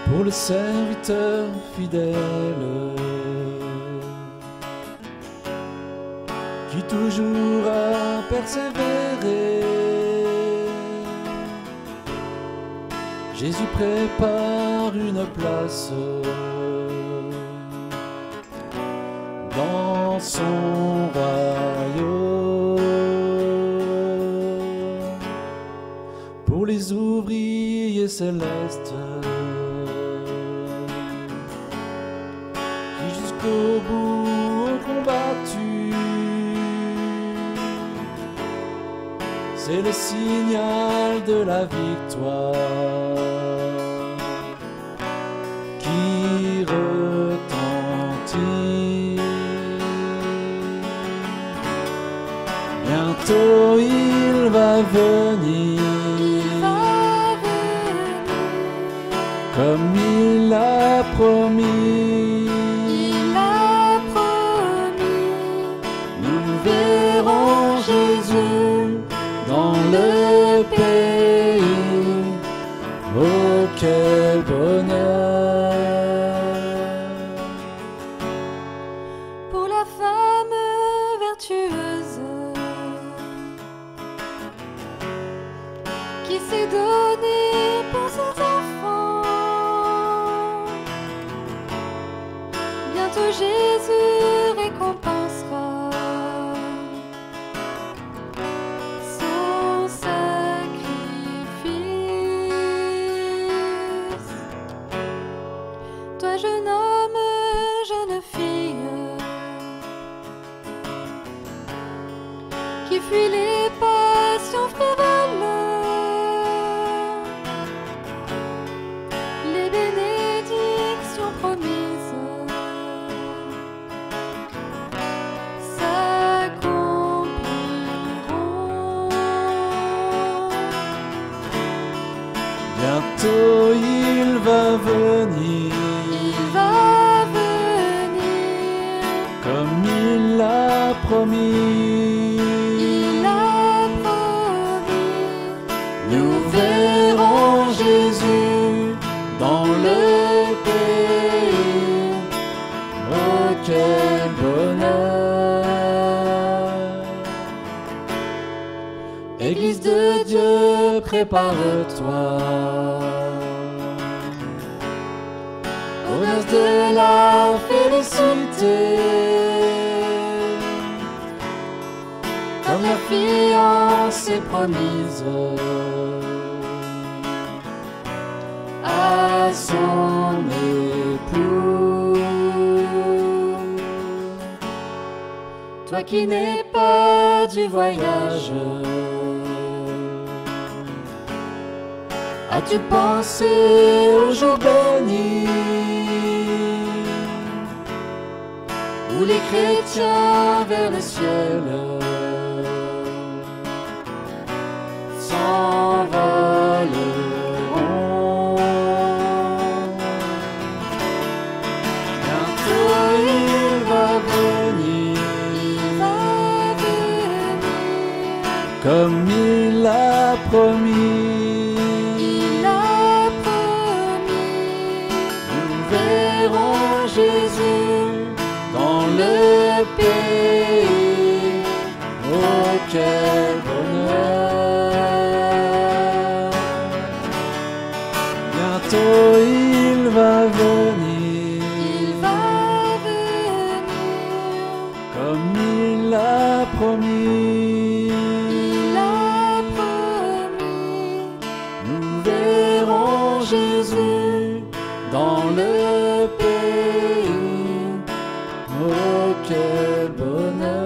pour le serviteur fidèle qui toujours a persévéré. Jésus prépare une place dans son royaume pour les ouvriers célestes qui jusqu'au bout ont combattu. C'est le signal de la victoire qui retentit. Bientôt il va venir, comme il l'a promis. Nous verrons Jésus dans le pays. Oh, quel bonheur pour la femme vertueuse qui s'est donnée pour ses enfants. Bientôt Jésus récompensera son sacrifice. Toi, jeune homme, jeune fille, qui fuit les passions frivoles, les bénédictions promises s'accompliront. bientôt il va venir, comme il l'a promis. Il a promis. Nous verrons Jésus dans le pays. Oh, quel bonheur! Église de Dieu, prépare-toi aux noces de la félicité. Comme la fiancée promise à son époux. Toi qui n'es pas du voyage, as-tu pensé au jour béni où les chrétiens vers le ciel s'envoleront? Bientôt il va venir, comme il l'a promis. Il a promis. Nous verrons Jésus dans le pays. Oh, quel bonheur! Bientôt il va venir, comme il l'a promis. Il a promis. Nous verrons Jésus dans le pays. Oh, quel bonheur!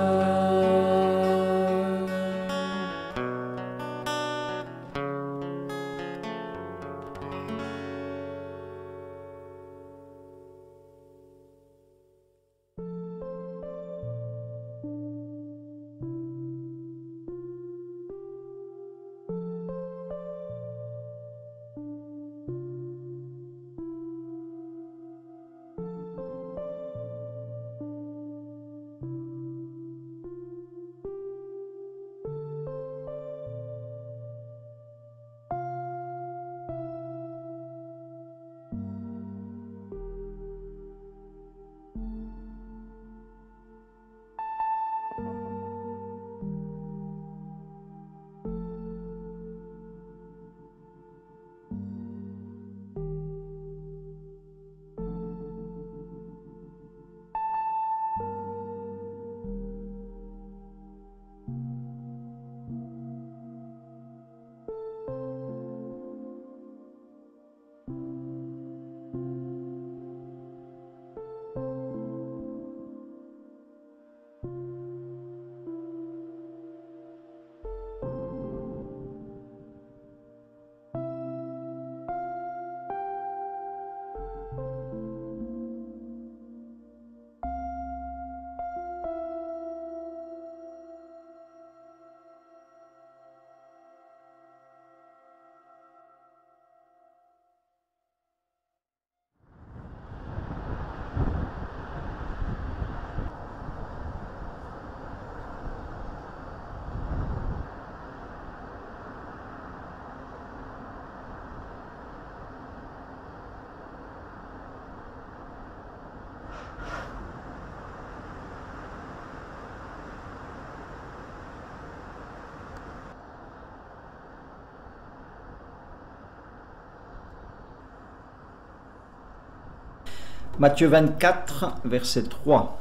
Matthieu 24, verset 3.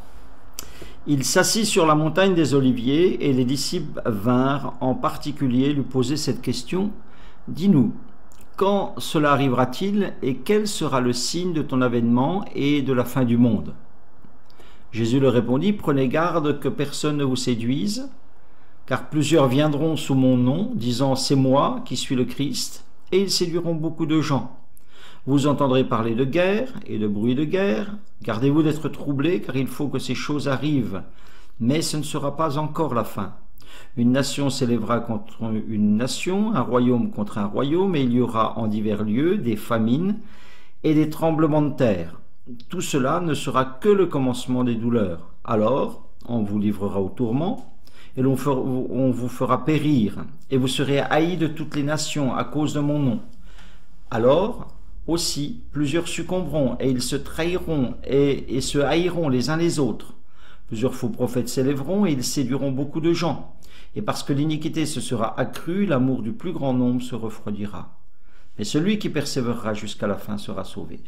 Il s'assit sur la montagne des Oliviers et les disciples vinrent en particulier lui poser cette question. Dis-nous, quand cela arrivera-t-il et quel sera le signe de ton avènement et de la fin du monde? Jésus leur répondit, prenez garde que personne ne vous séduise, car plusieurs viendront sous mon nom, disant c'est moi qui suis le Christ, et ils séduiront beaucoup de gens. Vous entendrez parler de guerre et de bruit de guerre. Gardez-vous d'être troublés, car il faut que ces choses arrivent. Mais ce ne sera pas encore la fin. Une nation s'élèvera contre une nation, un royaume contre un royaume, et il y aura en divers lieux des famines et des tremblements de terre. Tout cela ne sera que le commencement des douleurs. Alors, on vous livrera au tourment, et on vous fera périr, et vous serez haïs de toutes les nations à cause de mon nom. Alors, aussi, plusieurs succomberont, et ils se trahiront et se haïront les uns les autres. Plusieurs faux prophètes s'élèveront, et ils séduiront beaucoup de gens. Et parce que l'iniquité se sera accrue, l'amour du plus grand nombre se refroidira. Mais celui qui persévérera jusqu'à la fin sera sauvé.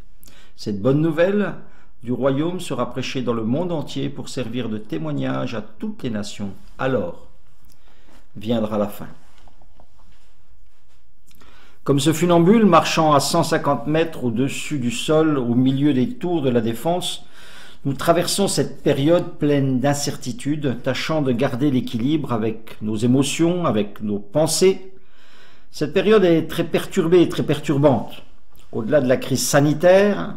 Cette bonne nouvelle du royaume sera prêchée dans le monde entier pour servir de témoignage à toutes les nations. Alors viendra la fin. Comme ce funambule marchant à 150 mètres au-dessus du sol, au milieu des tours de la défense, nous traversons cette période pleine d'incertitudes, tâchant de garder l'équilibre avec nos émotions, avec nos pensées. Cette période est très perturbée et très perturbante. Au-delà de la crise sanitaire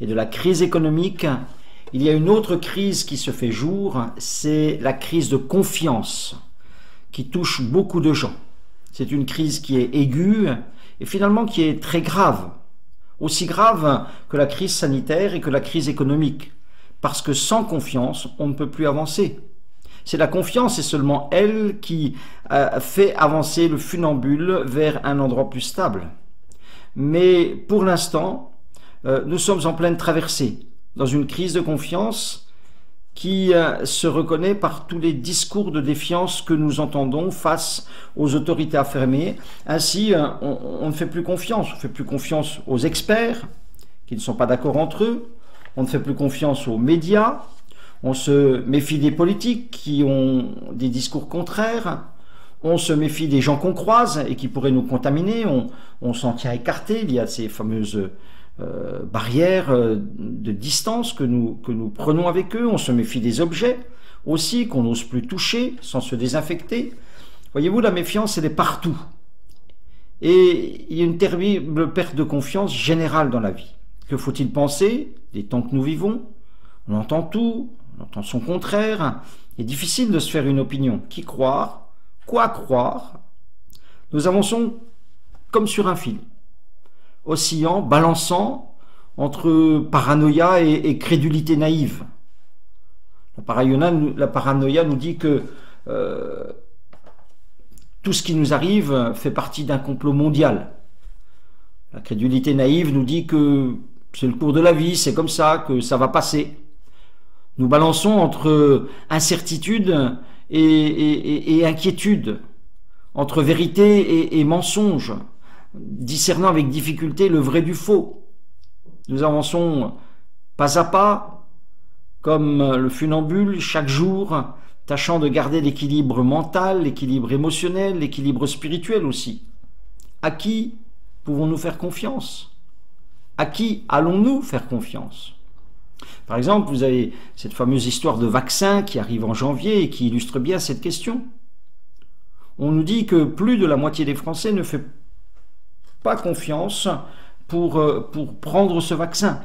et de la crise économique, il y a une autre crise qui se fait jour, c'est la crise de confiance qui touche beaucoup de gens. C'est une crise qui est aiguë et finalement qui est très grave, aussi grave que la crise sanitaire et que la crise économique, parce que sans confiance, on ne peut plus avancer. C'est la confiance et seulement elle qui fait avancer le funambule vers un endroit plus stable. Mais pour l'instant, nous sommes en pleine traversée, dans une crise de confiance qui se reconnaît par tous les discours de défiance que nous entendons face aux autorités affirmées. Ainsi, on ne fait plus confiance. On ne fait plus confiance aux experts qui ne sont pas d'accord entre eux. On ne fait plus confiance aux médias. On se méfie des politiques qui ont des discours contraires. On se méfie des gens qu'on croise et qui pourraient nous contaminer. On s'en tient écarté. Il y a ces fameuses barrières de distance que nous prenons avec eux. On se méfie des objets aussi qu'on n'ose plus toucher sans se désinfecter. Voyez-vous, la méfiance, elle est partout. Et il y a une terrible perte de confiance générale dans la vie. Que faut-il penser des temps que nous vivons? On entend tout, on entend son contraire. Il est difficile de se faire une opinion. Qui croire? Quoi croire? Nous avançons comme sur un fil, oscillant, balançant entre paranoïa et crédulité naïve. La paranoïa nous dit que tout ce qui nous arrive fait partie d'un complot mondial. La crédulité naïve nous dit que c'est le cours de la vie, c'est comme ça, que ça va passer. Nous balançons entre incertitude et inquiétude, entre vérité et mensonge, discernant avec difficulté le vrai du faux. Nous avançons pas à pas, comme le funambule, chaque jour, tâchant de garder l'équilibre mental, l'équilibre émotionnel, l'équilibre spirituel aussi. À qui pouvons-nous faire confiance? À qui allons-nous faire confiance? Par exemple, vous avez cette fameuse histoire de vaccin qui arrive en janvier et qui illustre bien cette question. On nous dit que plus de la moitié des Français ne fait pas confiance pour prendre ce vaccin.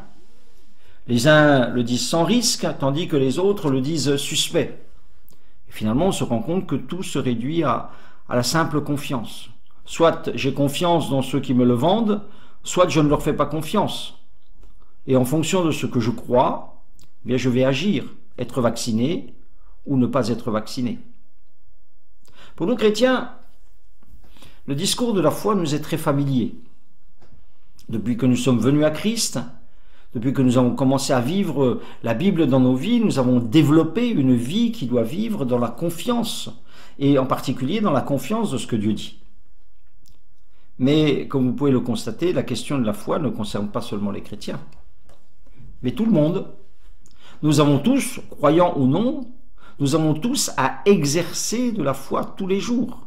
Les uns le disent sans risque, tandis que les autres le disent suspect. Et finalement, on se rend compte que tout se réduit à la simple confiance. Soit j'ai confiance dans ceux qui me le vendent, soit je ne leur fais pas confiance. Et en fonction de ce que je crois, eh bien je vais agir, être vacciné ou ne pas être vacciné. Pour nous chrétiens, le discours de la foi nous est très familier. Depuis que nous sommes venus à Christ, depuis que nous avons commencé à vivre la Bible dans nos vies, nous avons développé une vie qui doit vivre dans la confiance, et en particulier dans la confiance de ce que Dieu dit. Mais comme vous pouvez le constater, la question de la foi ne concerne pas seulement les chrétiens. mais tout le monde. Nous avons tous, croyants ou non, nous avons tous à exercer de la foi tous les jours.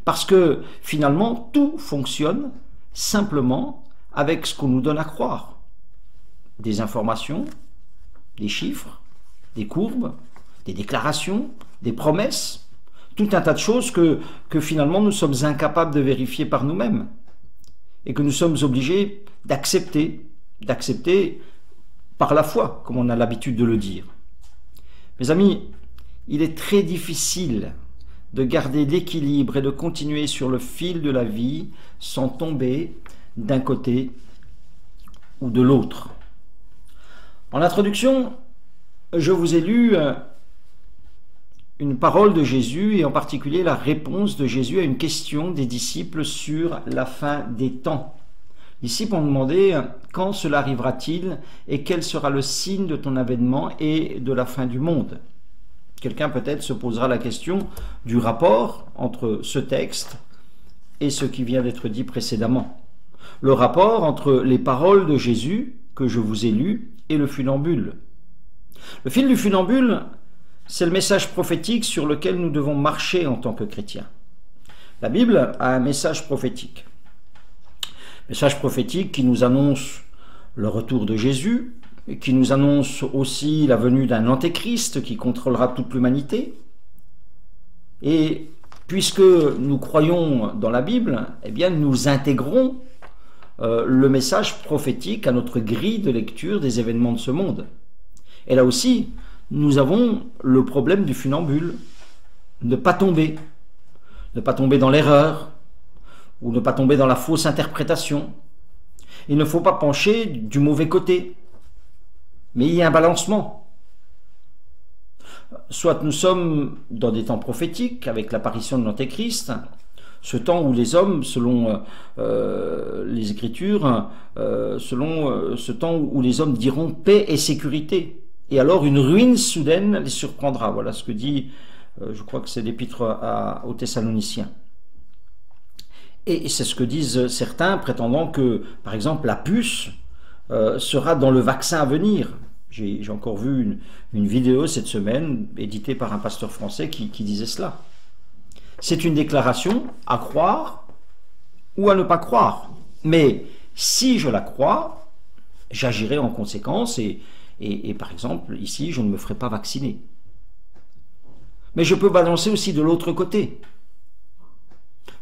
Parce que finalement, tout fonctionne simplement avec ce qu'on nous donne à croire. Des informations, des chiffres, des courbes, des déclarations, des promesses, tout un tas de choses que finalement nous sommes incapables de vérifier par nous-mêmes et que nous sommes obligés d'accepter par la foi, comme on a l'habitude de le dire. Mes amis, il est très difficile de garder l'équilibre et de continuer sur le fil de la vie sans tomber d'un côté ou de l'autre. En introduction, je vous ai lu une parole de Jésus et en particulier la réponse de Jésus à une question des disciples sur la fin des temps. Les disciples ont demandé quand cela arrivera-t-il et quel sera le signe de ton avènement et de la fin du monde. Quelqu'un peut-être se posera la question du rapport entre ce texte et ce qui vient d'être dit précédemment. Le rapport entre les paroles de Jésus que je vous ai lues et le funambule. Le fil du funambule, c'est le message prophétique sur lequel nous devons marcher en tant que chrétiens. La Bible a un message prophétique. Message prophétique qui nous annonce le retour de Jésus, et qui nous annonce aussi la venue d'un antéchrist qui contrôlera toute l'humanité. Et puisque nous croyons dans la Bible, eh bien nous intégrons le message prophétique à notre grille de lecture des événements de ce monde. Et là aussi, nous avons le problème du funambule, ne pas tomber dans l'erreur, ou ne pas tomber dans la fausse interprétation. Il ne faut pas pencher du mauvais côté, mais il y a un balancement. Soit nous sommes dans des temps prophétiques, avec l'apparition de l'Antéchrist, ce temps où les hommes, selon les Écritures, ce temps où les hommes diront paix et sécurité. Et alors une ruine soudaine les surprendra. Voilà ce que dit, je crois que c'est l'épître aux Thessaloniciens. Et c'est ce que disent certains, prétendant que, par exemple, la puce sera dans le vaccin à venir. J'ai encore vu une vidéo cette semaine, éditée par un pasteur français, qui disait cela. C'est une déclaration à croire ou à ne pas croire. Mais si je la crois, j'agirai en conséquence et par exemple, ici, je ne me ferai pas vacciner. Mais je peux balancer aussi de l'autre côté.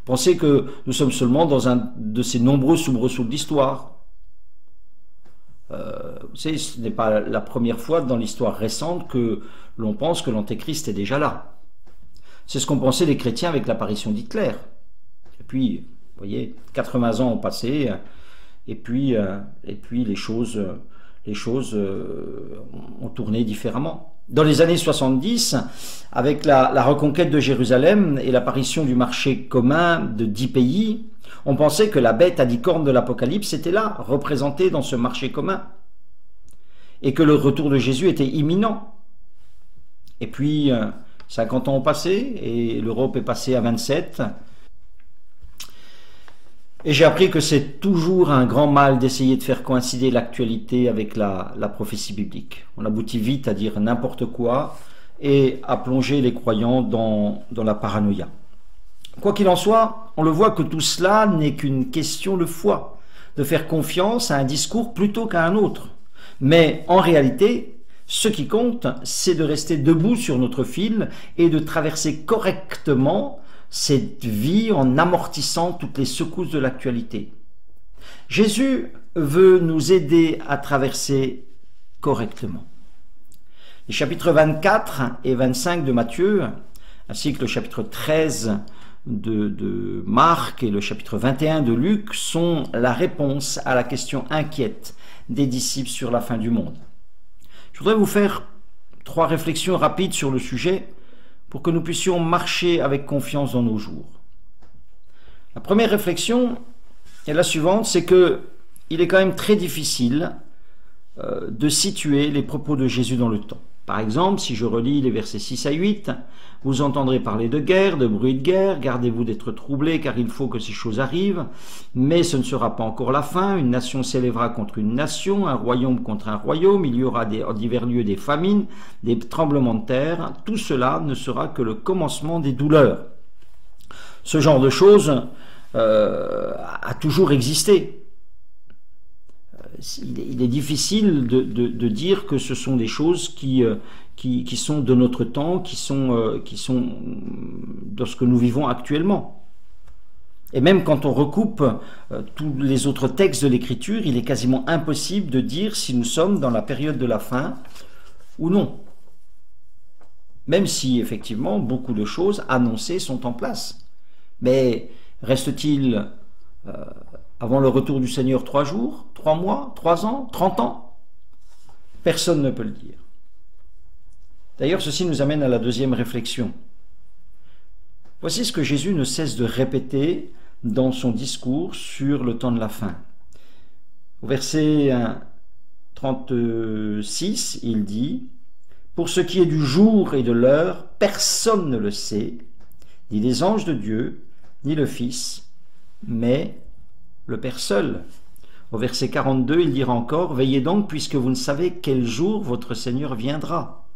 Pensez que nous sommes seulement dans un de ces nombreux soubresauts de l'histoire. Vous savez, ce n'est pas la première fois dans l'histoire récente que l'on pense que l'Antéchrist est déjà là. C'est ce qu'ont pensé les chrétiens avec l'apparition d'Hitler. Et puis, vous voyez, 80 ans ont passé, et puis les choses ont tourné différemment. Dans les années 70, avec la reconquête de Jérusalem et l'apparition du marché commun de 10 pays, on pensait que la bête à 10 cornes de l'Apocalypse était là, représentée dans ce marché commun, et que le retour de Jésus était imminent. Et puis, 50 ans ont passé, et l'Europe est passée à 27. Et j'ai appris que c'est toujours un grand mal d'essayer de faire coïncider l'actualité avec la prophétie biblique. On aboutit vite à dire n'importe quoi et à plonger les croyants dans la paranoïa. Quoi qu'il en soit, on le voit que tout cela n'est qu'une question de foi, de faire confiance à un discours plutôt qu'à un autre. Mais en réalité, ce qui compte, c'est de rester debout sur notre fil et de traverser correctement cette vie en amortissant toutes les secousses de l'actualité. Jésus veut nous aider à traverser correctement. Les chapitres 24 et 25 de Matthieu, ainsi que le chapitre 13 de Marc et le chapitre 21 de Luc sont la réponse à la question inquiète des disciples sur la fin du monde. Je voudrais vous faire 3 réflexions rapides sur le sujet pour que nous puissions marcher avec confiance dans nos jours. La première réflexion est la suivante, c'est que il est quand même très difficile de situer les propos de Jésus dans le temps. Par exemple, si je relis les versets 6 à 8, « Vous entendrez parler de guerre, de bruit de guerre, gardez-vous d'être troublés, car il faut que ces choses arrivent. Mais ce ne sera pas encore la fin, une nation s'élèvera contre une nation, un royaume contre un royaume, il y aura en divers lieux des famines, des tremblements de terre, tout cela ne sera que le commencement des douleurs. » Ce genre de choses a toujours existé. Il est difficile de dire que ce sont des choses qui sont de notre temps, qui sont dans ce que nous vivons actuellement. Et même quand on recoupe tous les autres textes de l'Écriture, il est quasiment impossible de dire si nous sommes dans la période de la fin ou non. Même si, effectivement, beaucoup de choses annoncées sont en place. Mais reste-t-il avant le retour du Seigneur 3 jours, 3 mois, 3 ans, 30 ans? Personne ne peut le dire. D'ailleurs, ceci nous amène à la deuxième réflexion. Voici ce que Jésus ne cesse de répéter dans son discours sur le temps de la fin. Au verset 36, il dit « Pour ce qui est du jour et de l'heure, personne ne le sait, ni les anges de Dieu, ni le Fils, mais le Père seul. » Au verset 42, il dira encore « Veillez donc, puisque vous ne savez quel jour votre Seigneur viendra. »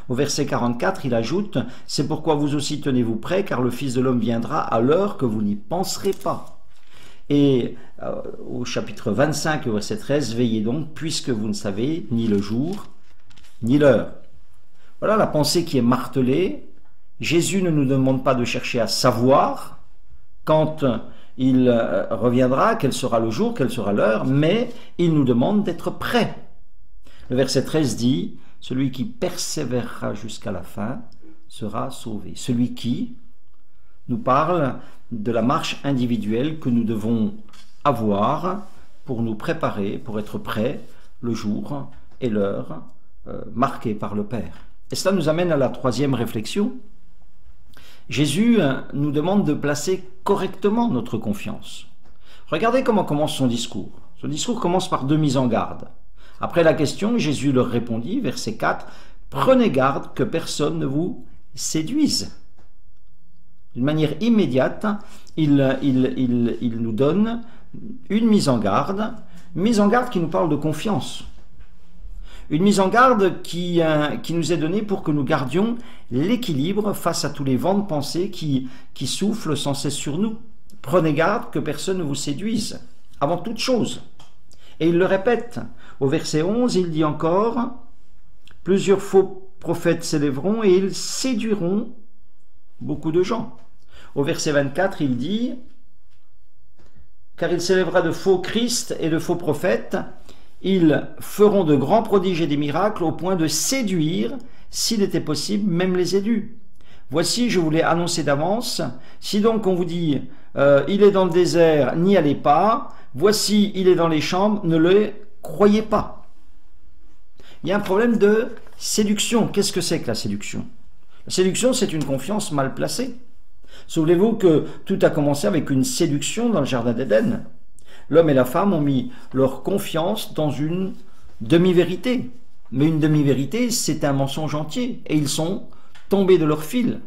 Au verset 44, il ajoute « C'est pourquoi vous aussi tenez-vous prêts, car le Fils de l'homme viendra à l'heure que vous n'y penserez pas. » Et au chapitre 25, au verset 13, « Veillez donc, puisque vous ne savez ni le jour, ni l'heure. » Voilà la pensée qui est martelée. Jésus ne nous demande pas de chercher à savoir quand il reviendra, quel sera le jour, quelle sera l'heure, mais il nous demande d'être prêts. Le verset 13 dit « Celui qui persévérera jusqu'à la fin sera sauvé. » Celui qui nous parle de la marche individuelle que nous devons avoir pour nous préparer, pour être prêts le jour et l'heure marqués par le Père. Et cela nous amène à la troisième réflexion. Jésus nous demande de placer correctement notre confiance. Regardez comment commence son discours. Son discours commence par 2 mises en garde. Après la question, Jésus leur répondit, verset 4, « Prenez garde que personne ne vous séduise. » D'une manière immédiate, il nous donne une mise en garde qui nous parle de confiance. Une mise en garde qui nous est donnée pour que nous gardions l'équilibre face à tous les vents de pensée qui soufflent sans cesse sur nous. Prenez garde que personne ne vous séduise, avant toute chose. Et il le répète. Au verset 11, il dit encore « Plusieurs faux prophètes s'élèveront et ils séduiront beaucoup de gens. » Au verset 24, il dit « Car il s'élèvera de faux Christ et de faux prophètes. Ils feront de grands prodiges et des miracles au point de séduire, s'il était possible, même les élus. Voici, je vous l'ai annoncé d'avance. Si donc on vous dit il est dans le désert, n'y allez pas. Voici, il est dans les chambres, ne le croyez pas. » Il y a un problème de séduction. Qu'est-ce que c'est que la séduction? La séduction, c'est une confiance mal placée. Souvenez-vous que tout a commencé avec une séduction dans le jardin d'Éden. L'homme et la femme ont mis leur confiance dans une demi-vérité. Mais une demi-vérité, c'est un mensonge entier. Et ils sont tombés de leur fil.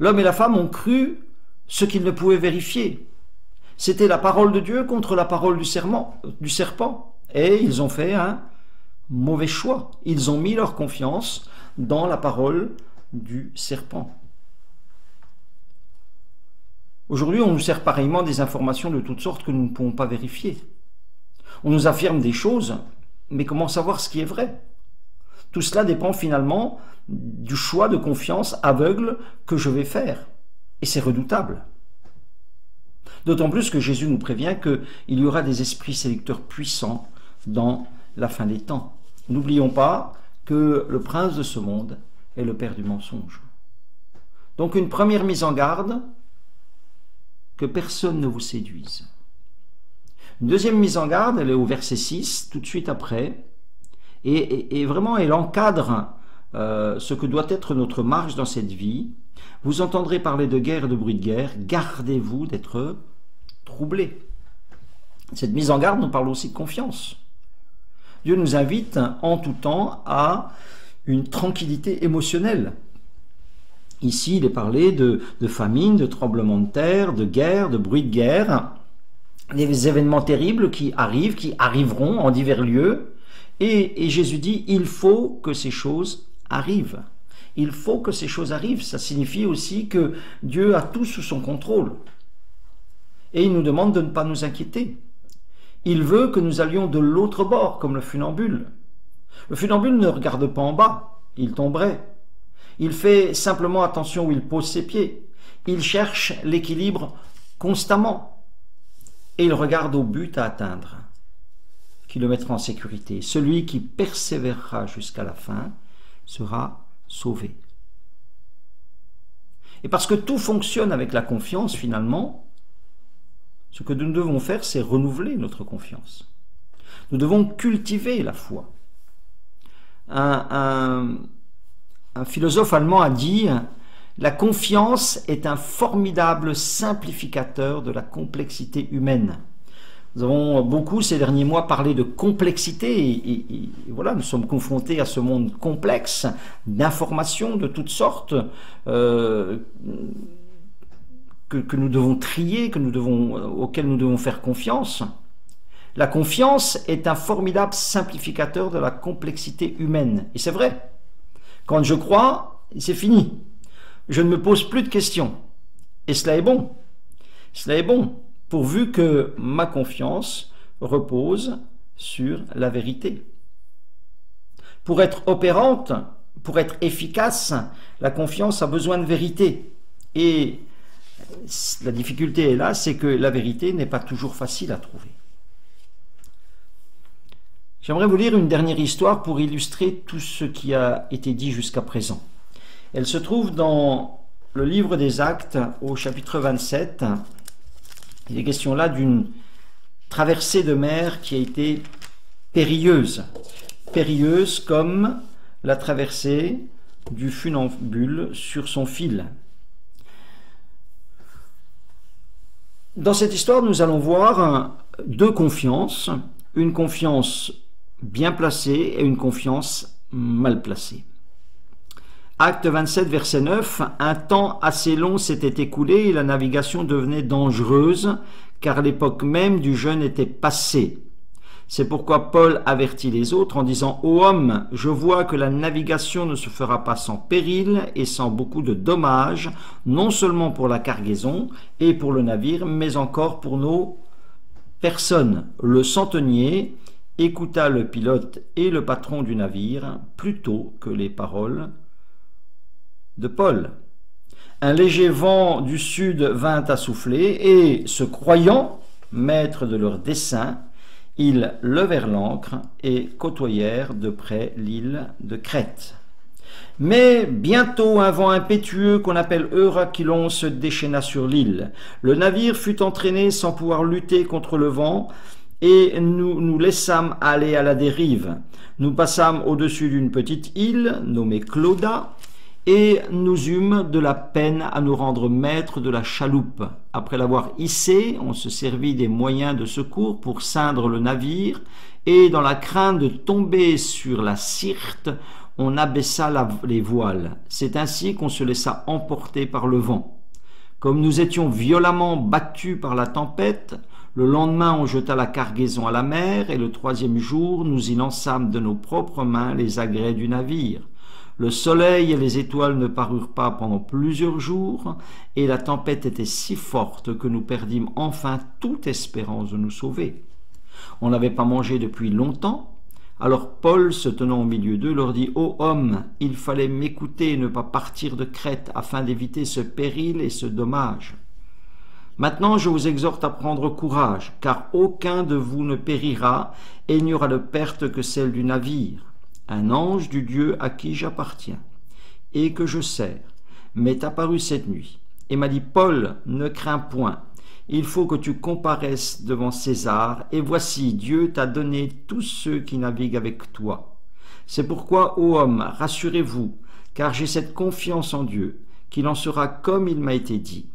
L'homme et la femme ont cru ce qu'ils ne pouvaient vérifier. C'était la parole de Dieu contre la parole du serpent. Et ils ont fait un mauvais choix. Ils ont mis leur confiance dans la parole du serpent. Aujourd'hui, on nous sert pareillement des informations de toutes sortes que nous ne pouvons pas vérifier. On nous affirme des choses, mais comment savoir ce qui est vrai? Tout cela dépend finalement du choix de confiance aveugle que je vais faire. Et c'est redoutable. D'autant plus que Jésus nous prévient qu'il y aura des esprits séducteurs puissants dans la fin des temps. N'oublions pas que le prince de ce monde est le père du mensonge. Donc une première mise en garde, que personne ne vous séduise. Une deuxième mise en garde, elle est au verset 6, tout de suite après, et vraiment elle encadre ce que doit être notre marche dans cette vie. Vous entendrez parler de guerre et de bruit de guerre, gardez-vous d'être troublés. Cette mise en garde nous parle aussi de confiance. Dieu nous invite en tout temps à une tranquillité émotionnelle. Ici, il est parlé de famine, de tremblements de terre, de guerre, de bruit de guerre, des événements terribles qui arrivent, qui arriveront en divers lieux. Et Jésus dit, il faut que ces choses arrivent. Il faut que ces choses arrivent. Ça signifie aussi que Dieu a tout sous son contrôle. Et il nous demande de ne pas nous inquiéter. Il veut que nous allions de l'autre bord, comme le funambule. Le funambule ne regarde pas en bas, il tomberait. Il fait simplement attention où il pose ses pieds. Il cherche l'équilibre constamment. Et il regarde au but à atteindre, qui le mettra en sécurité. Celui qui persévérera jusqu'à la fin sera sauvé. Et parce que tout fonctionne avec la confiance, finalement, ce que nous devons faire, c'est renouveler notre confiance. Nous devons cultiver la foi. Un philosophe allemand a dit « La confiance est un formidable simplificateur de la complexité humaine ». Nous avons beaucoup ces derniers mois parlé de complexité et voilà, nous sommes confrontés à ce monde complexe d'informations de toutes sortes que nous devons trier, auxquelles nous devons faire confiance. La confiance est un formidable simplificateur de la complexité humaine. Et c'est vrai. Quand je crois, c'est fini. Je ne me pose plus de questions. Et cela est bon. Cela est bon, pourvu que ma confiance repose sur la vérité. Pour être opérante, pour être efficace, la confiance a besoin de vérité. Et la difficulté est là, c'est que la vérité n'est pas toujours facile à trouver. J'aimerais vous lire une dernière histoire pour illustrer tout ce qui a été dit jusqu'à présent. Elle se trouve dans le livre des Actes, au chapitre 27. Il est question là d'une traversée de mer qui a été périlleuse. Périlleuse comme la traversée du funambule sur son fil. Dans cette histoire, nous allons voir deux confiances. Une confiance bien placée et une confiance mal placée. Acte 27, verset 9, « Un temps assez long s'était écoulé et la navigation devenait dangereuse, car l'époque même du jeûne était passée. C'est pourquoi Paul avertit les autres en disant « Ô homme, je vois que la navigation ne se fera pas sans péril et sans beaucoup de dommages, non seulement pour la cargaison et pour le navire, mais encore pour nos personnes. » Le centenier écouta le pilote et le patron du navire plutôt que les paroles de Paul. Un léger vent du sud vint à souffler et, se croyant maîtres de leur dessein, ils levèrent l'ancre et côtoyèrent de près l'île de Crète. Mais bientôt un vent impétueux qu'on appelle Euraquilon se déchaîna sur l'île. Le navire fut entraîné sans pouvoir lutter contre le vent et nous laissâmes aller à la dérive. Nous passâmes au-dessus d'une petite île nommée Clauda et nous eûmes de la peine à nous rendre maîtres de la chaloupe. Après l'avoir hissée, on se servit des moyens de secours pour ceindre le navire et dans la crainte de tomber sur la Syrte, on abaissa les voiles. C'est ainsi qu'on se laissa emporter par le vent. Comme nous étions violemment battus par la tempête, le lendemain on jeta la cargaison à la mer et le troisième jour nous y lançâmes de nos propres mains les agrès du navire. Le soleil et les étoiles ne parurent pas pendant plusieurs jours et la tempête était si forte que nous perdîmes enfin toute espérance de nous sauver. On n'avait pas mangé depuis longtemps. Alors Paul, se tenant au milieu d'eux, leur dit « Ô hommes, il fallait m'écouter et ne pas partir de Crète afin d'éviter ce péril et ce dommage. Maintenant je vous exhorte à prendre courage, car aucun de vous ne périra et il n'y aura de perte que celle du navire. Un ange du Dieu à qui j'appartiens et que je sers m'est apparu cette nuit et m'a dit « Paul, ne crains point. Il faut que tu comparaisses devant César, et voici, Dieu t'a donné tous ceux qui naviguent avec toi. C'est pourquoi, ô homme, rassurez-vous, car j'ai cette confiance en Dieu, qu'il en sera comme il m'a été dit.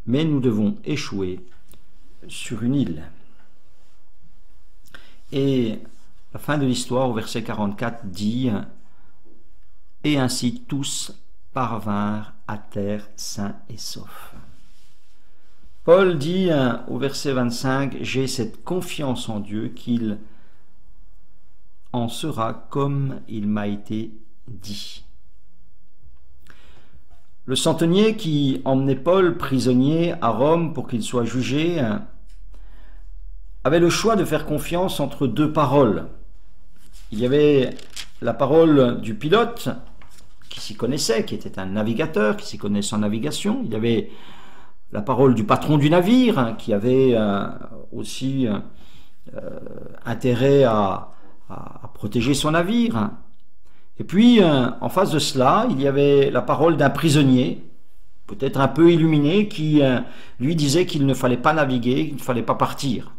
Mais nous devons échouer sur une île. » Et la fin de l'histoire, au verset 44, dit et ainsi tous parvinrent à terre sains et saufs. Paul dit au verset 25, « J'ai cette confiance en Dieu qu'il en sera comme il m'a été dit. » Le centenier qui emmenait Paul prisonnier à Rome pour qu'il soit jugé avait le choix de faire confiance entre deux paroles. Il y avait la parole du pilote qui s'y connaissait, qui était un navigateur, qui s'y connaissait en navigation. Il y avait la parole du patron du navire qui avait aussi intérêt à protéger son navire. Et puis, en face de cela, il y avait la parole d'un prisonnier, peut-être un peu illuminé, qui lui disait qu'il ne fallait pas naviguer, qu'il ne fallait pas partir.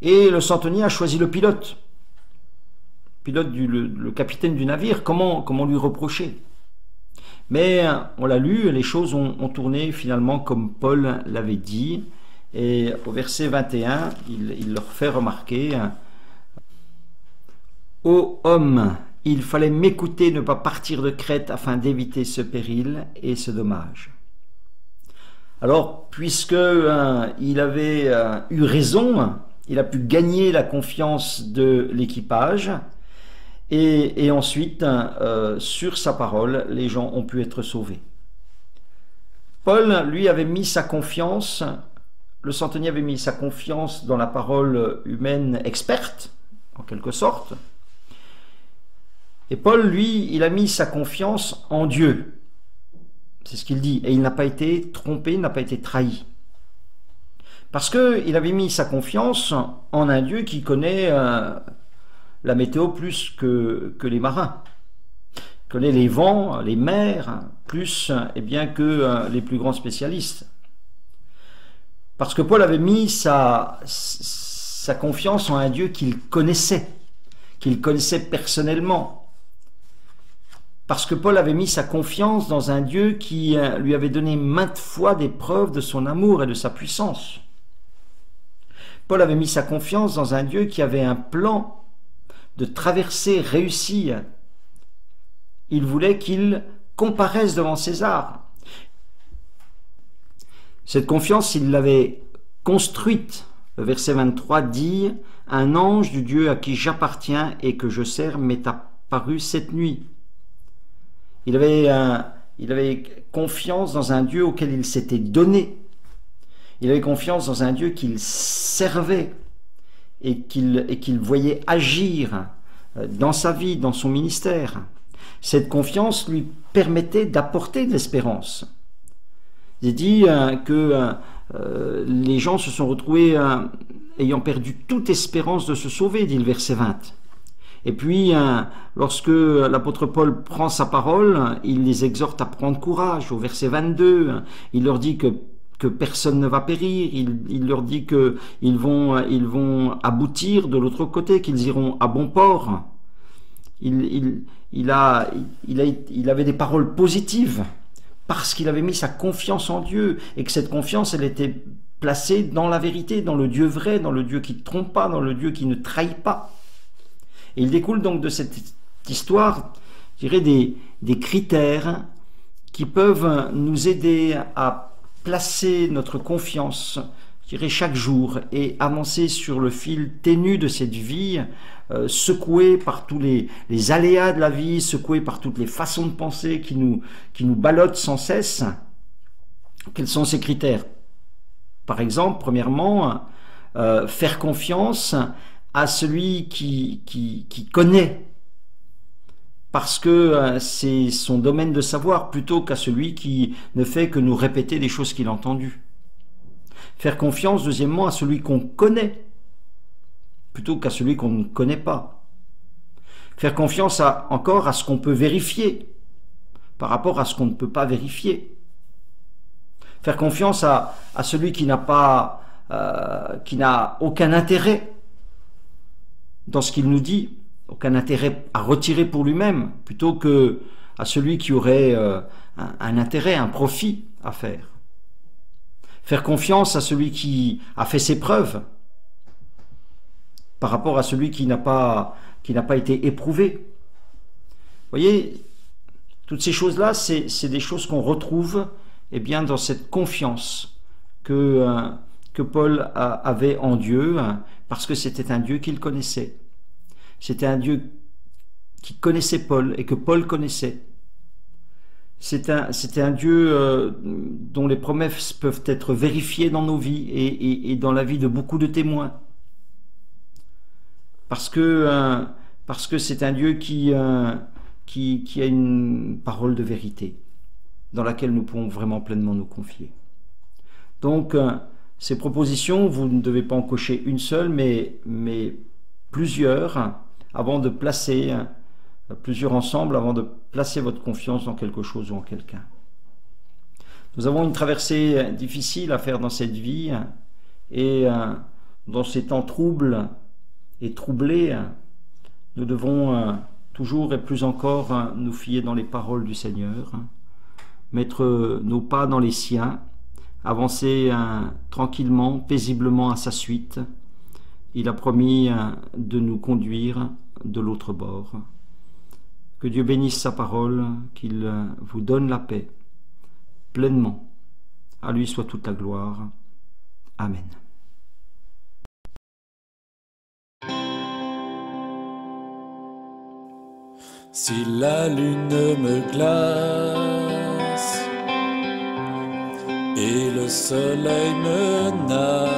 Et le centenier a choisi le pilote. Le capitaine du navire, comment lui reprocher? Mais on l'a lu, les choses ont tourné finalement comme Paul l'avait dit. Et au verset 21, il leur fait remarquer: « Ô homme, il fallait m'écouter, ne pas partir de Crète afin d'éviter ce péril et ce dommage. » Alors, puisque il avait eu raison, il a pu gagner la confiance de l'équipage. Et ensuite, sur sa parole, les gens ont pu être sauvés. Paul, lui, avait mis sa confiance, le centenier avait mis sa confiance dans la parole humaine experte, en quelque sorte. Et Paul, lui, il a mis sa confiance en Dieu. C'est ce qu'il dit. Et il n'a pas été trompé, il n'a pas été trahi. Parce qu'il avait mis sa confiance en un Dieu qui connaît la météo plus que les marins, connaît les vents, les mers, plus bien que les plus grands spécialistes. Parce que Paul avait mis sa confiance en un Dieu qu'il connaissait personnellement. Parce que Paul avait mis sa confiance dans un Dieu qui lui avait donné maintes fois des preuves de son amour et de sa puissance. Paul avait mis sa confiance dans un Dieu qui avait un plan de traversée réussie. Il voulait qu'il comparaisse devant César. Cette confiance, il l'avait construite. Le verset 23 dit: « Un ange du Dieu à qui j'appartiens et que je sers m'est apparu cette nuit. » Il avait confiance dans un Dieu auquel il s'était donné. Il avait confiance dans un Dieu qu'il servait et qu'il voyait agir dans sa vie, dans son ministère. Cette confiance lui permettait d'apporter de l'espérance. Il dit que les gens se sont retrouvés ayant perdu toute espérance de se sauver, dit le verset 20. Et puis, lorsque l'apôtre Paul prend sa parole, il les exhorte à prendre courage. Au verset 22, il leur dit que personne ne va périr, il leur dit qu'ils vont aboutir de l'autre côté, qu'ils iront à bon port. Il avait des paroles positives parce qu'il avait mis sa confiance en Dieu et que cette confiance, elle était placée dans la vérité, dans le Dieu vrai, dans le Dieu qui ne trompe pas, dans le Dieu qui ne trahit pas. Et il découle donc de cette histoire, je dirais, des critères qui peuvent nous aider à placer notre confiance, je dirais, chaque jour et avancer sur le fil ténu de cette vie, secoué par tous les aléas de la vie, secoué par toutes les façons de penser qui nous ballottent sans cesse. Quels sont ces critères? Par exemple, premièrement, faire confiance à celui qui connaît, parce que c'est son domaine de savoir, plutôt qu'à celui qui ne fait que nous répéter des choses qu'il a entendues. Faire confiance, deuxièmement, à celui qu'on connaît, plutôt qu'à celui qu'on ne connaît pas. Faire confiance encore à ce qu'on peut vérifier, par rapport à ce qu'on ne peut pas vérifier. Faire confiance à celui qui n'a aucun intérêt dans ce qu'il nous dit, aucun intérêt à retirer pour lui-même, plutôt que à celui qui aurait un intérêt, un profit à faire. Faire confiance à celui qui a fait ses preuves, par rapport à celui qui n'a pas été éprouvé. voyez, toutes ces choses-là, c'est des choses qu'on retrouve eh bien, dans cette confiance que Paul avait en Dieu, parce que c'était un Dieu qu'il connaissait. C'était un Dieu qui connaissait Paul et que Paul connaissait. C'était un Dieu dont les promesses peuvent être vérifiées dans nos vies et dans la vie de beaucoup de témoins. Parce que c'est un Dieu qui a une parole de vérité dans laquelle nous pouvons vraiment pleinement nous confier. Donc, ces propositions, vous ne devez pas en cocher une seule, mais plusieurs, avant de placer, plusieurs ensemble, avant de placer votre confiance dans quelque chose ou en quelqu'un. Nous avons une traversée difficile à faire dans cette vie, et dans ces temps troubles et troublés, nous devons toujours et plus encore nous fier dans les paroles du Seigneur, mettre nos pas dans les siens, avancer tranquillement, paisiblement à sa suite. Il a promis de nous conduire de l'autre bord. Que Dieu bénisse sa parole, qu'il vous donne la paix pleinement. À lui soit toute la gloire. Amen. Si la lune me glace et le soleil menace,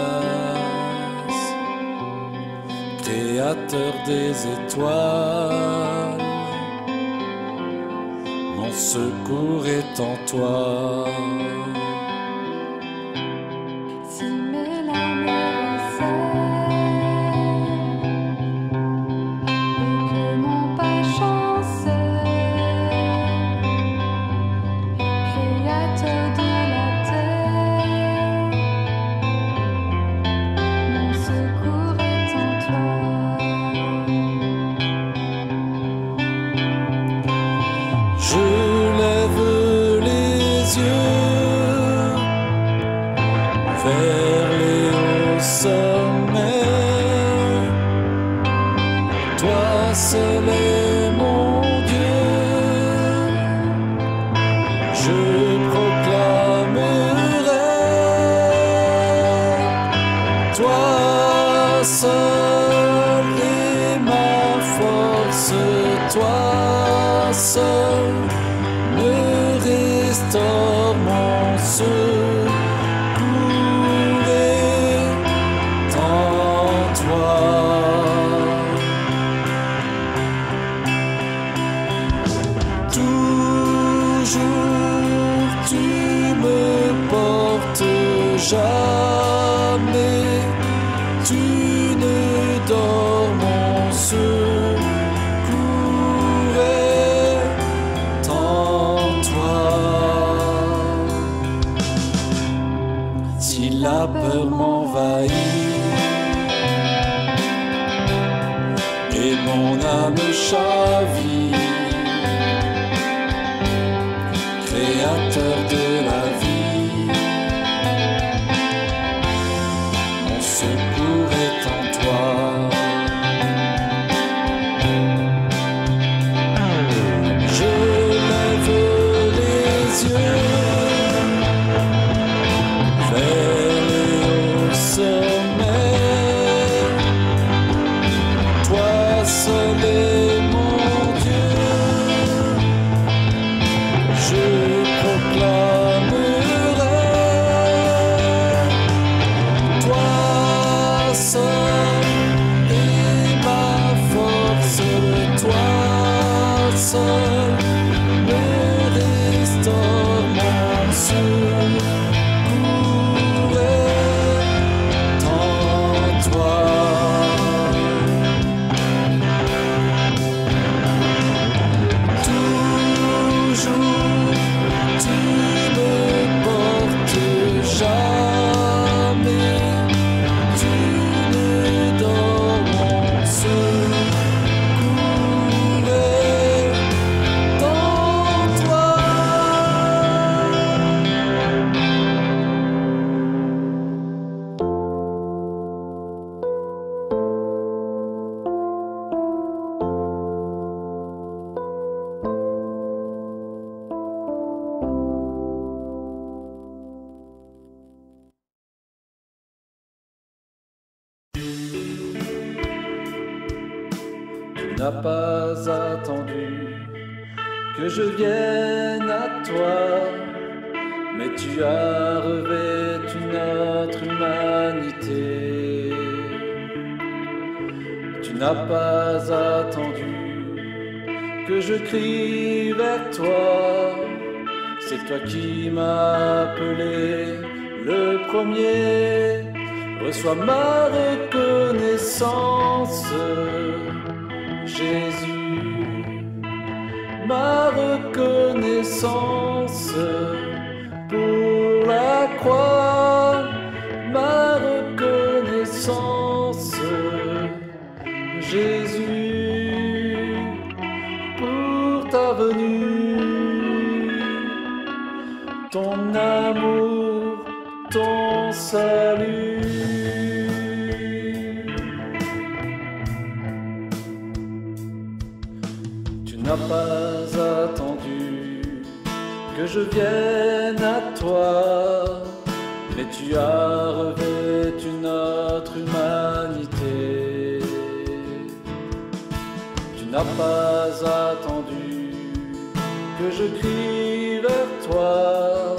Créateur des étoiles, mon secours est en toi. Si mes larmes ruissellent et que mon pas chancelle, Créateur de la terre, mon secours est en toi. Je lève les yeux vers les hauts sommets. Toi seul est mon Dieu. Je proclamerai. Toi seul est ma force. Toi seul me restaure mon secours est en toi. Toujours tu me portes, jamais tu ne dors, mon secours est en toi. Si la peur m'envahit et mon âme chavire, Créateur de la vie, mon secours est en toi. Je lève les yeux vers les hauts sommets. Toi seul est mon Dieu. Je proclame. n'as pas attendu que je vienne à toi, mais tu as revêtu notre humanité. Tu n'as pas attendu que je crie vers toi, c'est toi qui m'as appelé le premier. Reçois ma reconnaissance, Jésus, ma reconnaissance pour la croix, ma reconnaissance, Jésus, pour ta venue, ton amour, ton salut. Tu n'as pas attendu que je vienne à toi, mais tu as revêtu notre humanité. Tu n'as pas attendu que je crie vers toi,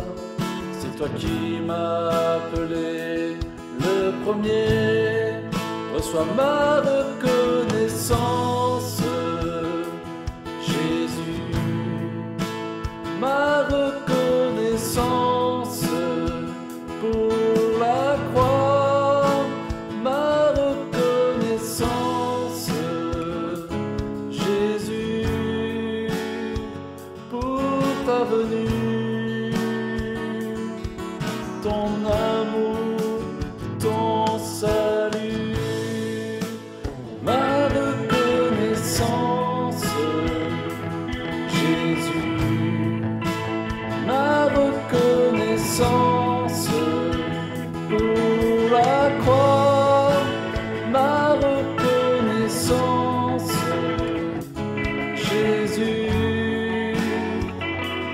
c'est toi qui m'as appelé le premier. Reçois ma reconnaissance, Jésus, ma reconnaissance pour la croix, ma reconnaissance, Jésus, pour ta venue, ton amour, ton salut, ma reconnaissance, Jésus, ma reconnaissance pour la croix, ma reconnaissance, Jésus,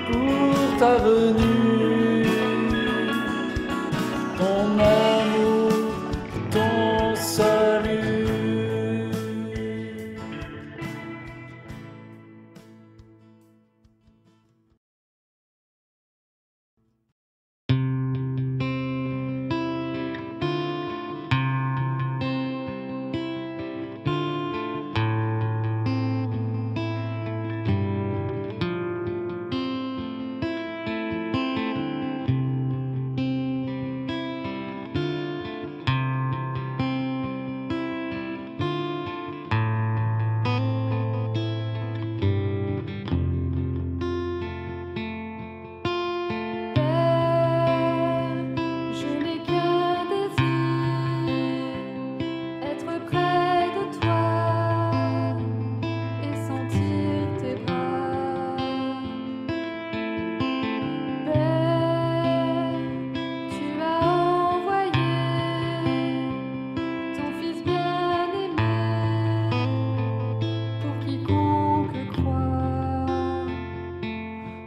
pour ta venue, ton amour, ton salut.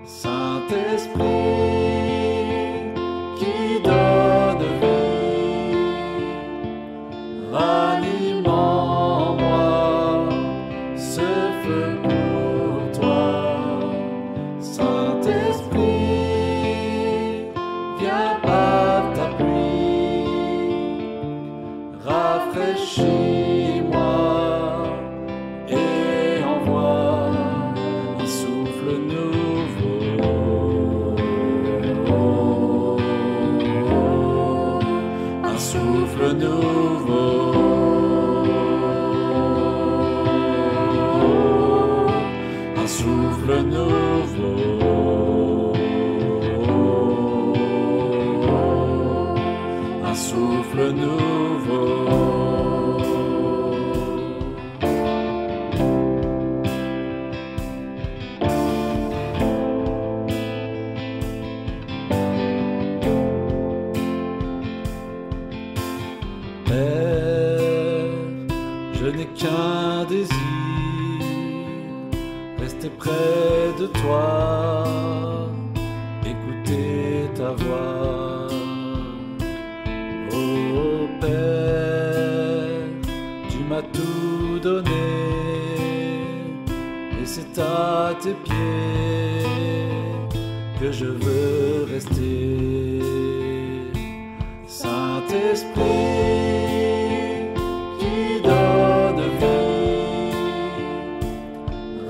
Saint-Esprit qui donne vie, ranime en moi ce feu pour toi. Saint-Esprit, viens par ta pluie, rafraîchis-moi et envoie un souffle nouveau. Un souffle nouveau, un souffle nouveau, un souffle nouveau. Je n'ai qu'un désir, rester près de toi, écouter ta voix. Oh Père, tu m'as tout donné, et c'est à tes pieds que je veux rester. Saint-Esprit qui donne vie,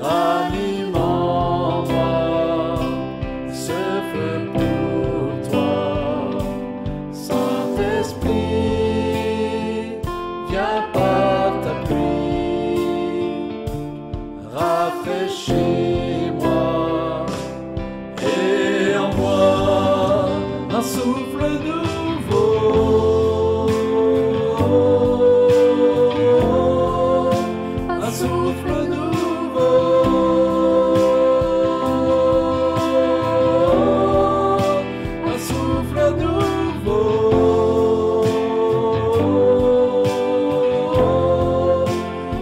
ranime en moi ce feu pour toi. Saint-Esprit, viens par ta pluie, rafraîchis-moi et en moi un souffle nouveau, un souffle nouveau, un souffle nouveau,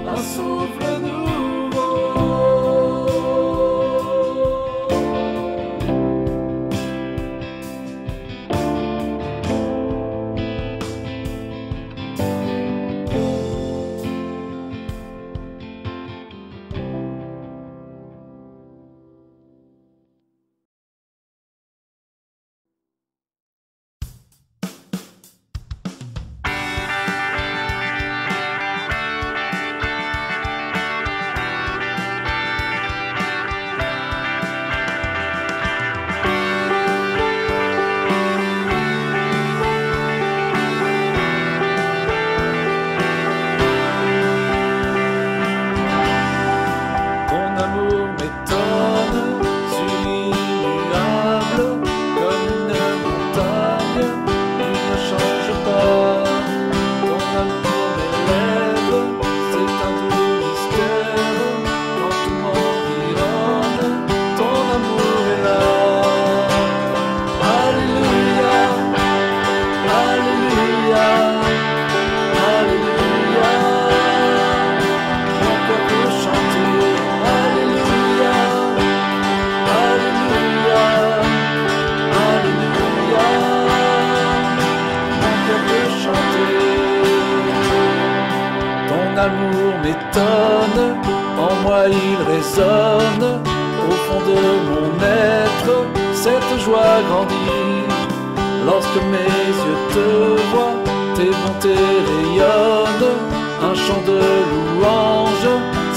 un souffle nouveau. Ton amour m'étonne, immuable comme une montagne, il ne change pas. Ton amour m'élève, c'est un doux mystère. Quand tout m'environne, ton amour est là. Alléluia, Alléluia, Alléluia. Mon cœur peut chanter. Alléluia, Alléluia, Alléluia. Mon cœur peut chanter. Ton amour m'étonne, en moi il résonne. Au fond de mon être, cette joie grandit. Lorsque mes yeux te voient, tes bontés rayonnent. Un chant de louange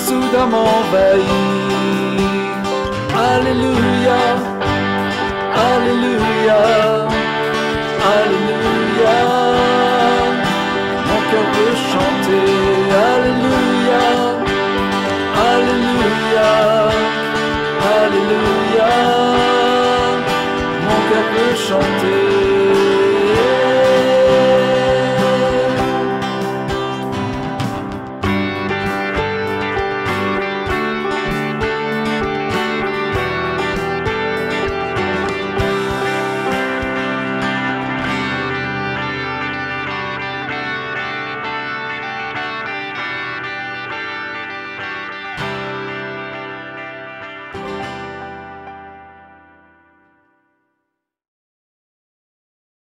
soudain m'envahit. Alléluia, Alléluia, Alléluia. Mon cœur peut chanter. Alléluia, Alléluia, Alléluia. Mon cœur peut chanter.